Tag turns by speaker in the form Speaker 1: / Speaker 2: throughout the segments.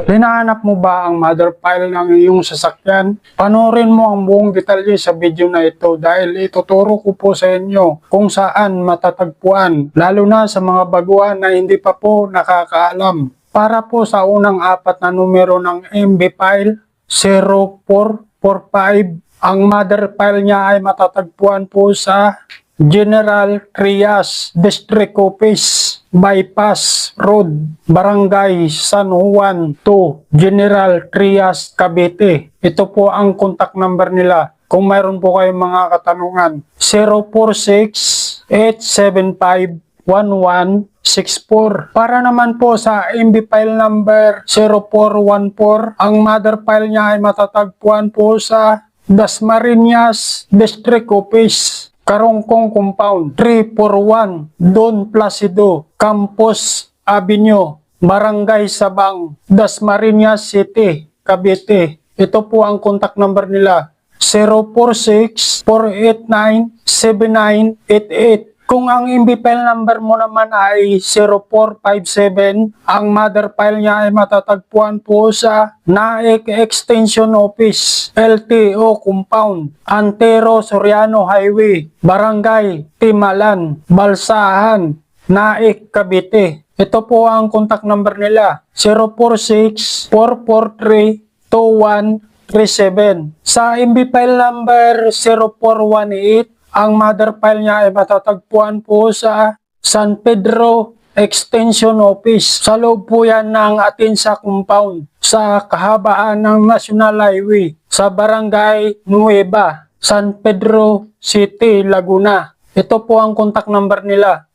Speaker 1: Hinahanap mo ba ang mother file ng iyong sasakyan? Panoorin mo ang buong detalye sa video na ito dahil ituturo ko po sa inyo kung saan matatagpuan, lalo na sa mga baguhan na hindi pa po nakakaalam. Para po sa unang apat na numero ng MB file 0445, ang mother file niya ay matatagpuan po sa General Trias District Office, Bypass Road, Barangay San Juan 2, General Trias, Cavite. Ito po ang contact number nila. Kung mayroon po kayong mga katanungan, 046-875-1164. Para naman po sa MB file number 0414, ang mother file niya ay matatagpuan po sa Dasmariñas District Office, Karongkong Compound, 341 Don Placido, Campos Avenue, Barangay Sabang, Dasmariñas City, Cavite. Ito po ang contact number nila, 046-489-7988. Kung ang MB file number mo naman ay 0457, ang mother file niya ay matatagpuan po sa Naik Extension Office, LTO Compound, Antero Soriano Highway, Barangay Timalan, Balsahan, Naik, Cavite. Ito po ang contact number nila, 046-443-2137. Sa MB file number 0418, ang mother file niya ay matatagpuan po sa San Pedro Extension Office. Sa loob po yan ng Atinsa Compound, sa kahabaan ng National Highway, sa Barangay Nueva, San Pedro City, Laguna. Ito po ang contact number nila,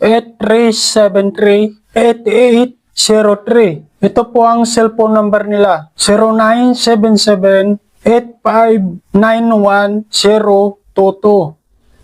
Speaker 1: 02-8373-8803. Ito po ang cellphone number nila, 0977-8591-022.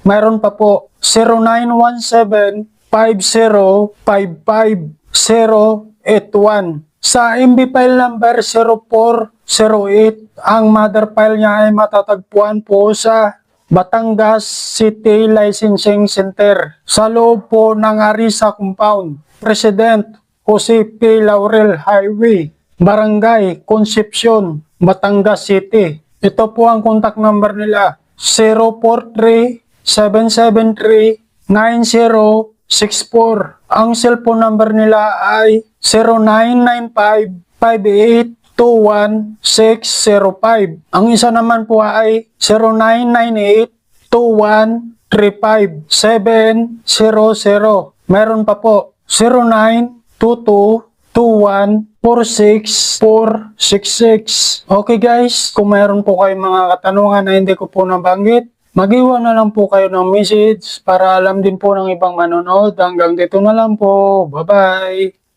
Speaker 1: Mayroon pa po, 0917-5055-081. Sa MB file number 0408, ang mother file niya ay matatagpuan po sa Batangas City Licensing Center, sa loob po ng Arisa Compound, President Jose P. Laurel Highway, Barangay Concepcion, Batangas City. Ito po ang contact number nila, 043-773-9064. Ang cellphone number nila ay 0995-5821-605. Ang isa naman po ay 0998-2135-700. Meron pa po 0922-21-46466. Okay guys, kung mayroon po kayong mga katanungan na hindi ko po nabanggit, mag-iwan na lang po kayo ng message para alam din po ng ibang manonood. Hanggang dito na lang po. Bye-bye!